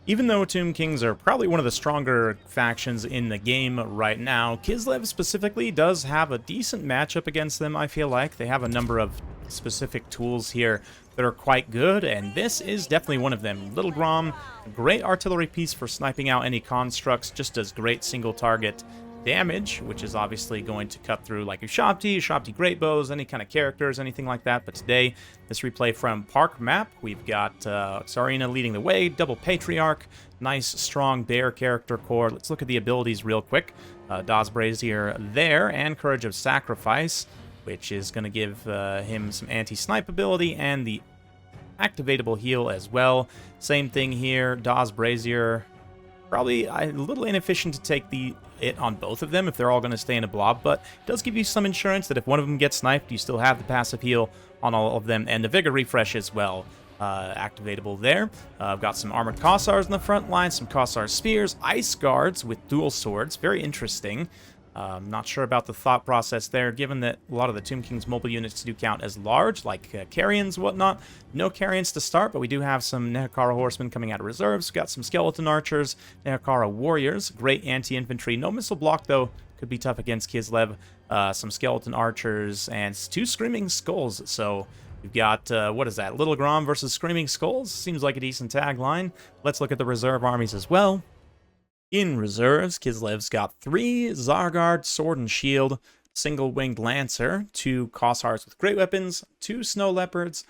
Even though Tomb Kings are probably one of the stronger factions in the game right now, Kislev specifically does have a decent matchup against them, I feel like. They have a number of specific tools here that are quite good, and this is definitely one of them. Little Grom, great artillery piece for sniping out any constructs, just does great single target damage, which is obviously going to cut through like your Shabti great bows, any kind of characters, anything like that. But today, this replay from Park Map, we've got Tsarina leading the way, double Patriarch, nice strong bear character core. Let's look at the abilities real quick. Das Brazier there, and Courage of Sacrifice, which is going to give him some anti-snipe ability and the activatable heal as well. Same thing here, Das Brazier, probably a little inefficient to take it on both of them if they're all going to stay in a blob, but it does give you some insurance that if one of them gets sniped, you still have the passive heal on all of them, and the Vigor Refresh as well. Activatable there. I've got some Armored Kossars in the front line, some Kossar Spears, Ice Guards with dual swords, very interesting. Not sure about the thought process there, given that a lot of the Tomb King's mobile units do count as large, like Carrions and whatnot. No Carrions to start, but we do have some Nehekara Horsemen coming out of reserves. We've got some Skeleton Archers, Nehekara Warriors, great anti-infantry. No missile block, though, could be tough against Kislev. Some Skeleton Archers, and 2 Screaming Skulls. So we've got, what is that, Little Grom versus Screaming Skulls? Seems like a decent tagline. Let's look at the reserve armies as well. In reserves, Kislev's got 3 Zargard Sword and Shield, single-winged Lancer, 2 Kossars with great weapons, 2 Snow Leopards,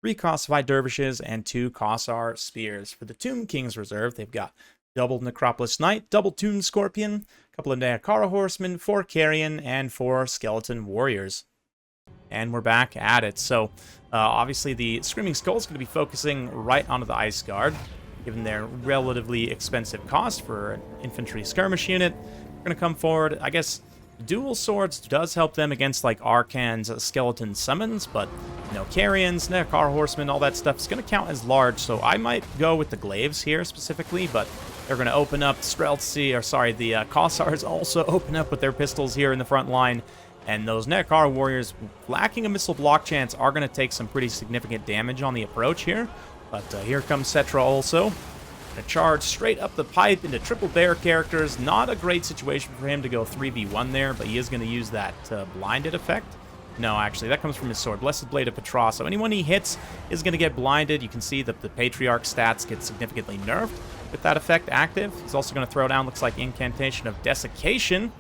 3 Kossified Dervishes, and 2 Kossar Spears. For the Tomb King's reserve, they've got double Necropolis Knight, double Tomb Scorpion, a couple of Nehekara Horsemen, 4 Carrion, and 4 Skeleton Warriors. And we're back at it. So, obviously, the Screaming Skull is going to be focusing right onto the Ice Guard, given their relatively expensive cost for an infantry skirmish unit. We're going to come forward. I guess dual swords does help them against like Arcan's skeleton summons, but you know, Carrions, Nehekara Horsemen, all that stuff is going to count as large, so I might go with the Glaives here specifically, but they're going to open up the Kossars also open up with their pistols here in the front line, and those Nehekara Warriors, lacking a missile block chance, are going to take some pretty significant damage on the approach here. But here comes Cetra also. Gonna charge straight up the pipe into triple bear characters. Not a great situation for him to go 3v1 there, but he is going to use that blinded effect. No, actually, that comes from his sword. Blessed Blade of Petra. So anyone he hits is going to get blinded. You can see that the Patriarch stats get significantly nerfed with that effect active. He's also going to throw down, looks like, Incantation of Desiccation,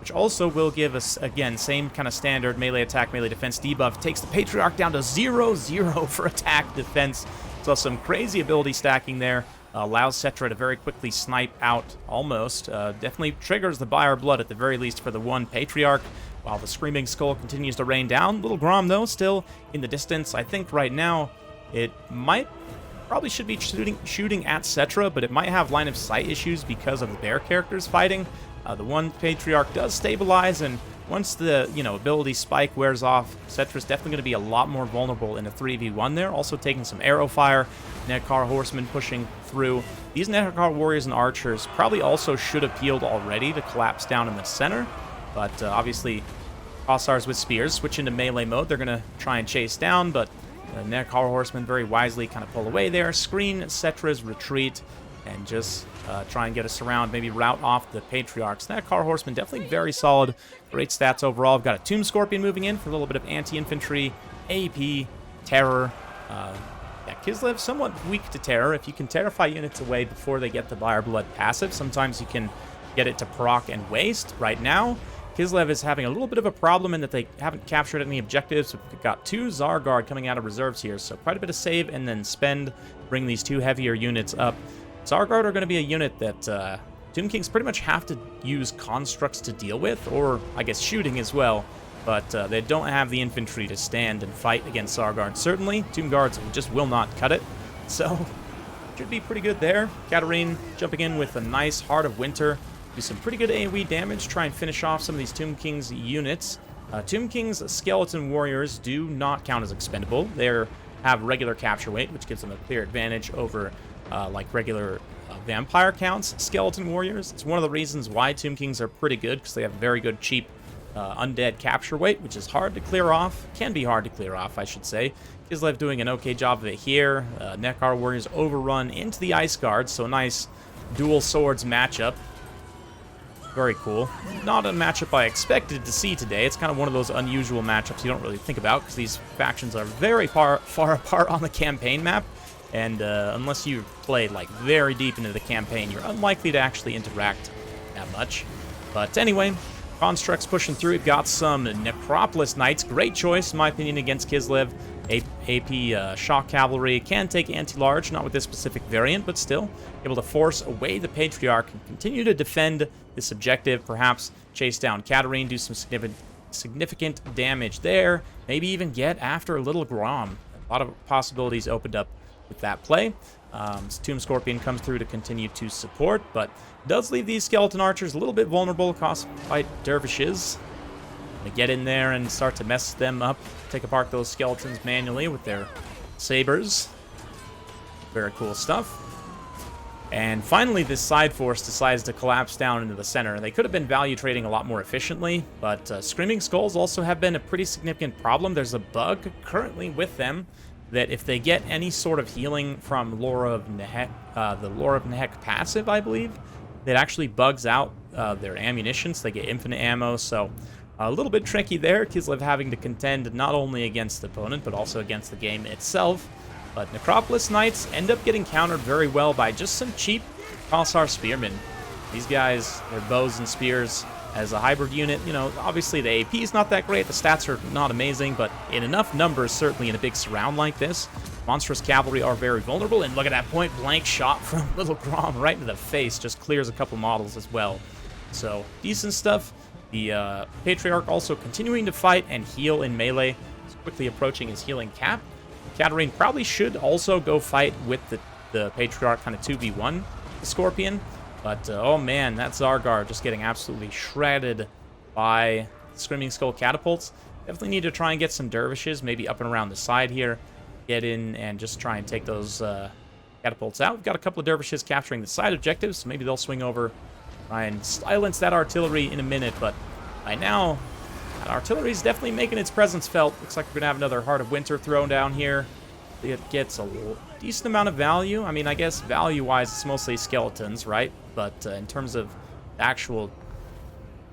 which also will give us, again, same kind of standard melee attack, melee defense debuff. Takes the Patriarch down to 0-0 for attack defense. So some crazy ability stacking there. Allows Cetra to very quickly snipe out almost. Definitely triggers the Buyer Blood at the very least for the one Patriarch, while the Screaming Skull continues to rain down. Little Grom, though, still in the distance. I think right now it probably should be shooting at Cetra, but it might have line of sight issues because of the bear characters fighting. The one Patriarch does stabilize, and once the, ability spike wears off, Cetra's definitely going to be a lot more vulnerable in a 3v1 there. Also taking some arrow fire, Nehekara Horsemen pushing through. These Nehekara Warriors and Archers probably also should have healed already to collapse down in the center. But obviously, Kossars with Spears switch into melee mode. They're going to try and chase down, but Nehekara Horsemen very wisely kind of pull away there, screen Cetra's retreat, and just try and get us around, maybe route off the Patriarchs. Nehekara Horseman definitely very solid. Great stats overall. I've got a Tomb Scorpion moving in for a little bit of anti-infantry, AP, terror. Yeah, Kislev somewhat weak to terror. If you can terrify units away before they get the Buyer Blood passive, sometimes you can get it to proc and waste. Right now, Kislev is having a little bit of a problem in that they haven't captured any objectives. We've got 2 Zargard coming out of reserves here, so quite a bit of save and then spend, bring these 2 heavier units up. Zargard are going to be a unit that Tomb Kings pretty much have to use constructs to deal with, or I guess shooting as well, but they don't have the infantry to stand and fight against Zargard. Certainly, Tomb Guards just will not cut it, so should be pretty good there. Katarine jumping in with a nice Heart of Winter, do some pretty good AoE damage, try and finish off some of these Tomb Kings units. Tomb Kings Skeleton Warriors do not count as expendable. They have regular capture weight, which gives them a clear advantage over like regular vampire counts. Skeleton Warriors, it's one of the reasons why Tomb Kings are pretty good, because they have very good cheap undead capture weight, which is hard to clear off. Can be hard to clear off, I should say. Kislev doing an okay job of it here. Nekar Warriors overrun into the Ice Guard, so a nice dual swords matchup. Very cool. Not a matchup I expected to see today. It's kind of one of those unusual matchups you don't really think about, because these factions are very far apart on the campaign map. And unless you played like very deep into the campaign, you're unlikely to actually interact that much. But anyway, Constructs pushing through. We've got some Necropolis Knights. Great choice, in my opinion, against Kislev. AP Shock Cavalry can take anti-large, not with this specific variant, but still able to force away the Patriarch and continue to defend this objective. Perhaps chase down Katarine, do some significant damage there. Maybe even get after Little Grom. A lot of possibilities opened up with that play. Tomb Scorpion comes through to continue to support, but does leave these Skeleton Archers a little bit vulnerable across fight Dervishes. They get in there and start to mess them up, take apart those skeletons manually with their sabers. Very cool stuff. And finally, this side force decides to collapse down into the center. They could have been value trading a lot more efficiently, but Screaming Skulls also have been a pretty significant problem. There's a bug currently with them that if they get any sort of healing from Laura of Nehek, the Laura of Nehek passive, I believe, that actually bugs out their ammunition, so they get infinite ammo. So a little bit tricky there. Kislev having to contend not only against the opponent, but also against the game itself. But Necropolis Knights end up getting countered very well by just some cheap Kossar Spearmen. These guys, their bows and spears as a hybrid unit, you know, obviously the AP is not that great, the stats are not amazing, but in enough numbers, certainly in a big surround like this, monstrous cavalry are very vulnerable. And look at that point-blank shot from Little Grom right into the face, just clears a couple models as well. So, decent stuff. The Patriarch also continuing to fight and heal in melee. He's quickly approaching his healing cap. Katarine probably should also go fight with the Patriarch kind of 2v1 the Scorpion. But, oh man, that Zargar just getting absolutely shredded by Screaming Skull catapults. Definitely need to try and get some Dervishes, maybe up and around the side here. Get in and just try and take those catapults out. We've got a couple of Dervishes capturing the side objectives, so maybe they'll swing over, try and silence that artillery in a minute. But by now, that artillery is definitely making its presence felt. Looks like we're going to have another Heart of Winter thrown down here. It gets a decent amount of value. I mean, I guess value-wise, it's mostly skeletons, right? But in terms of actual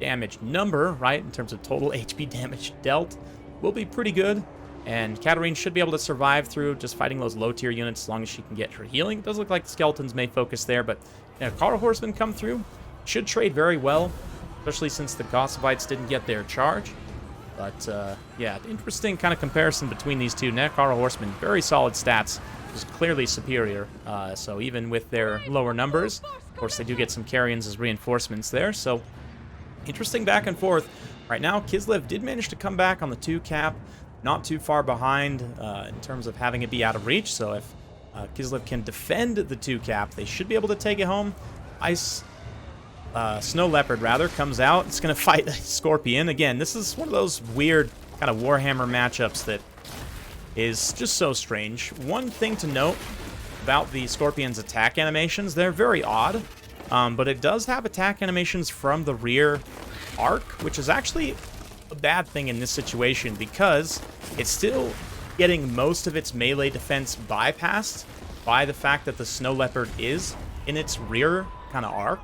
damage number, right, in terms of total HP damage dealt, will be pretty good. And Katarine should be able to survive through just fighting those low-tier units as long as she can get her healing. It does look like the skeletons may focus there, but you know, Car Horsemen come through. Should trade very well, especially since the Gossavites didn't get their charge. But, yeah, interesting kind of comparison between these two. Nekara Horsemen, very solid stats, is clearly superior. So even with their lower numbers, of course, they do get some Carrions as reinforcements there. So, interesting back and forth. Right now, Kislev did manage to come back on the 2-cap, not too far behind in terms of having it be out of reach. So if Kislev can defend the 2-cap, they should be able to take it home. Snow Leopard, rather, comes out. It's going to fight Scorpion. Again, this is one of those weird kind of Warhammer matchups that is just so strange. One thing to note about the Scorpion's attack animations, they're very odd, but it does have attack animations from the rear arc, which is actually a bad thing in this situation because it's still getting most of its melee defense bypassed by the fact that the Snow Leopard is in its rear kind of arc,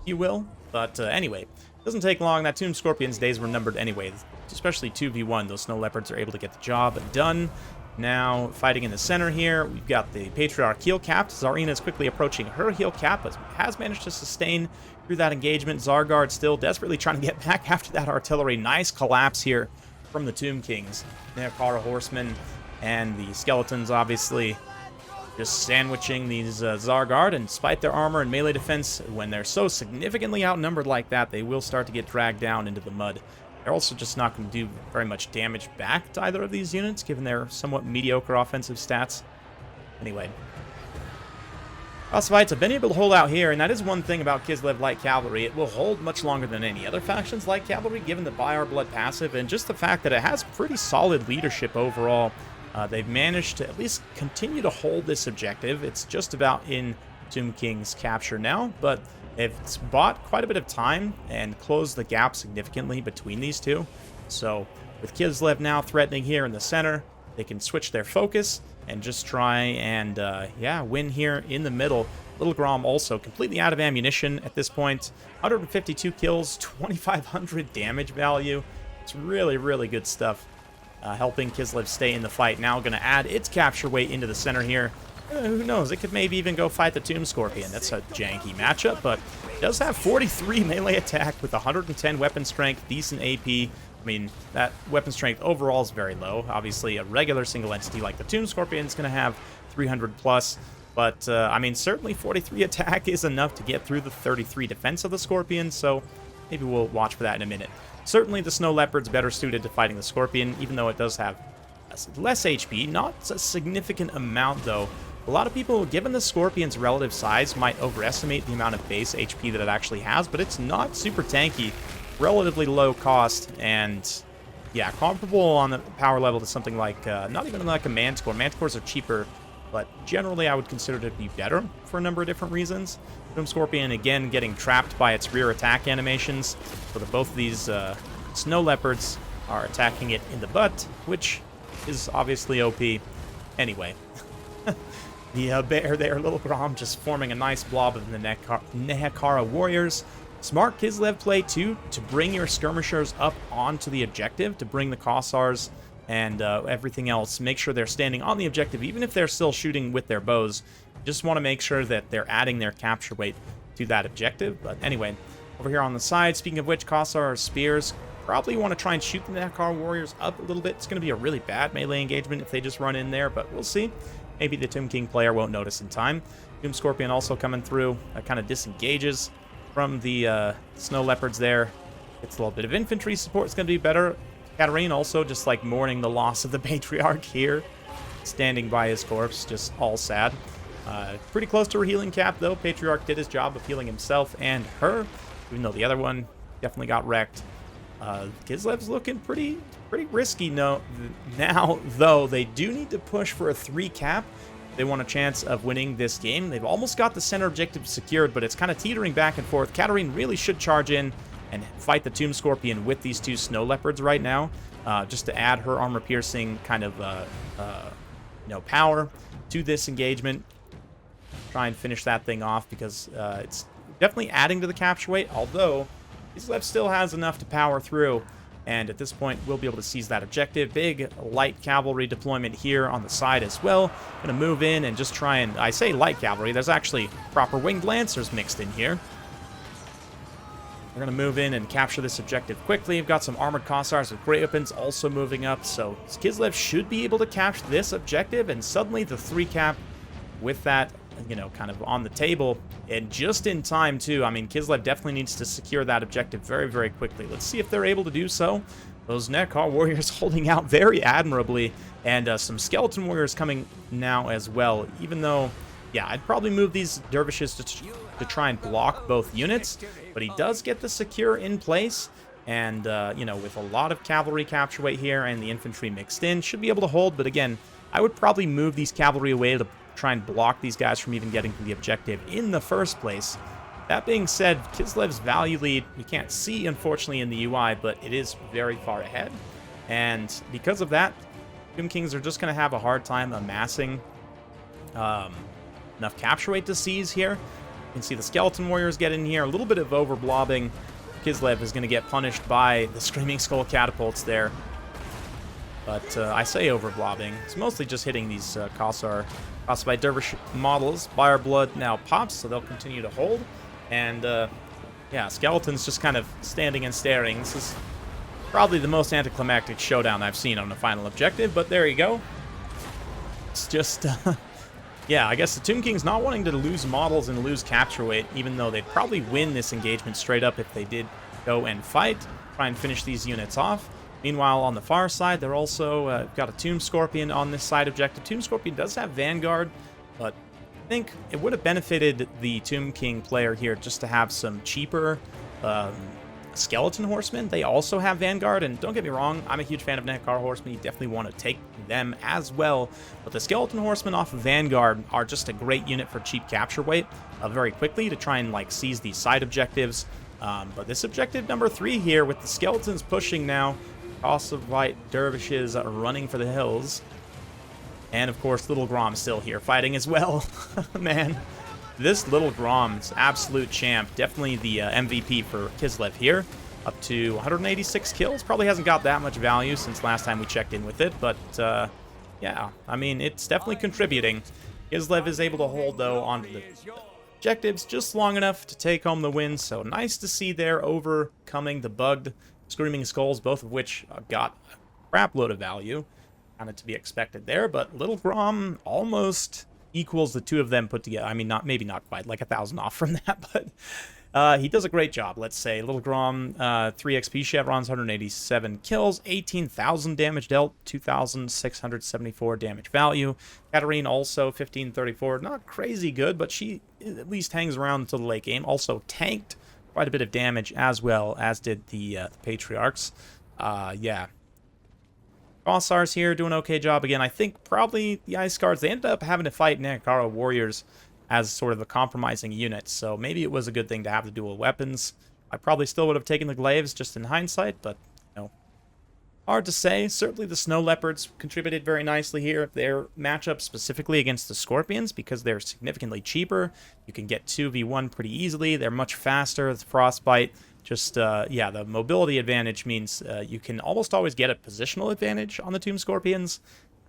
you will. But anyway, it doesn't take long. That Tomb Scorpion's days were numbered anyway, especially 2v1. Those Snow Leopards are able to get the job done. Now, fighting in the center here, we've got the Patriarch heel capped. Zarina is quickly approaching her heel cap, but has managed to sustain through that engagement. Zargard still desperately trying to get back after that artillery. Nice collapse here from the Tomb Kings. Nekara Horsemen and the Skeletons, obviously, just sandwiching these Zargard, and despite their armor and melee defense, when they're so significantly outnumbered like that, they will start to get dragged down into the mud. They're also just not going to do very much damage back to either of these units, given their somewhat mediocre offensive stats. Anyway, Gossavites have been able to hold out here, and that is one thing about Kislev Light Cavalry. It will hold much longer than any other faction's Light Cavalry, given the Buy Our Blood passive, and just the fact that it has pretty solid leadership overall. They've managed to at least continue to hold this objective. It's just about in Tomb King's capture now, but They've bought quite a bit of time and closed the gap significantly between these two. So with Kislev now threatening here in the center, they can switch their focus and just try and, yeah, win here in the middle. Little Grom also completely out of ammunition at this point. 152 kills, 2,500 damage value. It's really, really good stuff. Helping Kislev stay in the fight. Now going to add its capture weight into the center here. Who knows? It could maybe even go fight the Tomb Scorpion. That's a janky matchup, but it does have 43 melee attack with 110 weapon strength, decent AP. I mean, that weapon strength overall is very low. Obviously, a regular single entity like the Tomb Scorpion is going to have 300 plus. But, I mean, certainly 43 attack is enough to get through the 33 defense of the Scorpion, so maybe we'll watch for that in a minute. Certainly the Snow Leopard's better suited to fighting the Scorpion, even though it does have less HP. Not a significant amount, though. A lot of people, given the Scorpion's relative size, might overestimate the amount of base HP that it actually has, but it's not super tanky, relatively low cost, and yeah, comparable on the power level to something like, not even like a Manticore. Manticores are cheaper, but generally I would consider it to be better for a number of different reasons. Tomb Scorpion, again, getting trapped by its rear attack animations, so that both of these Snow Leopards are attacking it in the butt, which is obviously OP. Anyway, the bear there, Little Grom, just forming a nice blob of the Nehekara warriors. Smart Kislev play, too, to bring your skirmishers up onto the objective, to bring the Kossars and everything else. Make sure they're standing on the objective, even if they're still shooting with their bows. Just want to make sure that they're adding their capture weight to that objective. But anyway, over here on the side, speaking of which, Kossar Spears probably want to try and shoot the Nehekara warriors up a little bit. It's going to be a really bad melee engagement if they just run in there, but we'll see. Maybe the Tomb King player won't notice in time. Tomb Scorpion also coming through, kind of disengages from the Snow Leopards there. Gets a little bit of infantry support. It's going to be better. Katarine also just like mourning the loss of the Patriarch here. Standing by his corpse, just all sad. Pretty close to her healing cap, though. Patriarch did his job of healing himself and her, even though the other one definitely got wrecked. Kislev's looking pretty risky now, though. They do need to push for a 3 cap. They want a chance of winning this game. They've almost got the center objective secured, but it's kind of teetering back and forth. Katarine really should charge in and fight the Tomb Scorpion with these 2 Snow Leopards right now, just to add her armor-piercing kind of power to this engagement. Try and finish that thing off, because it's definitely adding to the capture weight, although Kislev still has enough to power through, and at this point we'll be able to seize that objective. Big light cavalry deployment here on the side as well. Gonna move in and just try and, I say light cavalry, there's actually proper winged lancers mixed in here. We're going to move in and capture this objective quickly. We've got some armored Kossars with great weapons also moving up, so Kislev should be able to capture this objective, and suddenly the 3 cap with that, kind of on the table, and just in time, too. I mean, Kislev definitely needs to secure that objective very, very quickly. Let's see if they're able to do so. Those Nehekara warriors holding out very admirably, and some skeleton warriors coming now as well, even though, yeah, I'd probably move these dervishes to try and block both units, but he does get the secure in place, and, with a lot of cavalry capture weight here and the infantry mixed in, should be able to hold, but again, I would probably move these cavalry away to try and block these guys from even getting to the objective in the first place. That being said, Kislev's value lead, we can't see, unfortunately, in the UI, but it is very far ahead, and because of that, Tomb Kings are just going to have a hard time amassing enough capture weight to seize here. You can see the Skeleton Warriors get in here. A little bit of overblobbing. Kislev is going to get punished by the Screaming Skull catapults there. But I say overblobbing. It's mostly just hitting these Kossar by Dervish models. Fire Blood now pops, so they'll continue to hold. And, yeah, Skeleton's just kind of standing and staring. This is probably the most anticlimactic showdown I've seen on the final objective, but there you go. It's just... yeah, I guess the Tomb King's not wanting to lose models and lose capture weight, even though they'd probably win this engagement straight up if they did go and fight, try and finish these units off. Meanwhile, on the far side, they're also got a Tomb Scorpion on this side objective. Tomb Scorpion does have Vanguard, but I think it would have benefited the Tomb King player here just to have some cheaper Skeleton Horsemen, they also have Vanguard, and don't get me wrong, I'm a huge fan of Nekar Horsemen. You definitely want to take them as well, but the Skeleton Horsemen off of Vanguard are just a great unit for cheap capture weight very quickly to try and like seize these side objectives. But this objective number 3 here with the Skeletons pushing now, Kosovoite Dervishes running for the hills, and of course Little Grom still here fighting as well. Man, this Little Grom's absolute champ, definitely the MVP for Kislev here. Up to 186 kills. Probably hasn't got that much value since last time we checked in with it, but yeah, I mean, it's definitely contributing. Kislev is able to hold, though, onto the objectives just long enough to take home the win, so nice to see there overcoming the bugged Screaming Skulls, both of which got a crap load of value. Kind of to be expected there, but Little Grom almost equals the two of them put together. I mean, maybe not quite, like 1,000 off from that, but he does a great job, let's say. Little Grom, 3 XP chevrons, 187 kills, 18,000 damage dealt, 2,674 damage value. Katarine also 1534, not crazy good, but she at least hangs around until the late game. Also tanked quite a bit of damage as well, as did the Patriarchs. Yeah. Kossars here doing an okay job again. I think probably the Ice Guards, they ended up having to fight Nekara Warriors as sort of a compromising unit, so maybe it was a good thing to have the dual weapons. I probably still would have taken the Glaives just in hindsight, but, you know, hard to say. Certainly the Snow Leopards contributed very nicely here. Their matchup specifically against the Scorpions, because they're significantly cheaper. You can get 2v1 pretty easily. They're much faster. The Frostbite, just, yeah, the mobility advantage means you can almost always get a positional advantage on the Tomb Scorpions.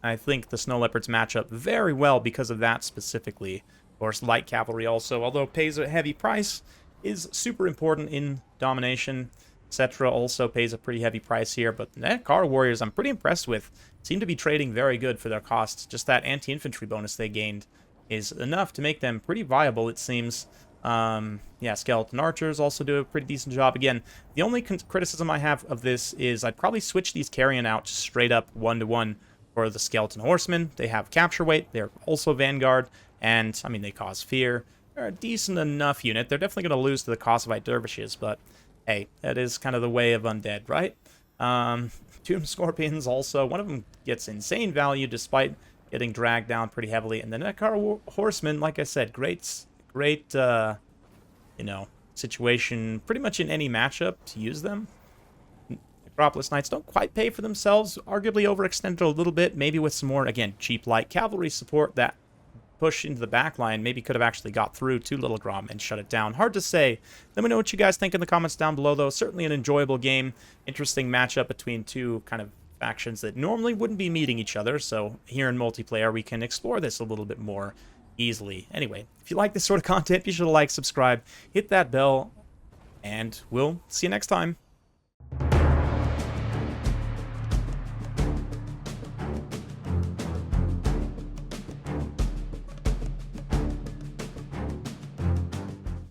I think the Snow Leopards match up very well because of that specifically. Of course, light cavalry also, although pays a heavy price, is super important in Domination. Etc. also pays a pretty heavy price here, but Nekar Warriors I'm pretty impressed with. Seem to be trading very good for their costs. Just that anti-infantry bonus they gained is enough to make them pretty viable, it seems. Yeah, Skeleton Archers also do a pretty decent job. Again, the only criticism I have of this is I'd probably switch these Carrion out straight up 1-to-1 for the Skeleton Horsemen. They have capture weight, they're also Vanguard, and, I mean, they cause fear. They're a decent enough unit. They're definitely going to lose to the Kosovite Dervishes, but hey, that is kind of the way of undead, right? Tomb Scorpions also, one of them gets insane value despite getting dragged down pretty heavily. And the Nekar Horsemen, like I said, great, you know, situation pretty much in any matchup to use them. Necropolis Knights don't quite pay for themselves, arguably overextended a little bit, maybe with some more, again, cheap light cavalry support that push into the back line maybe could have actually got through to Little Grom and shut it down. Hard to say. Let me know what you guys think in the comments down below, though. Certainly an enjoyable game. Interesting matchup between two kind of factions that normally wouldn't be meeting each other, so here in multiplayer we can explore this a little bit more easily. Anyway, if you like this sort of content, be sure to like, subscribe, hit that bell, and we'll see you next time.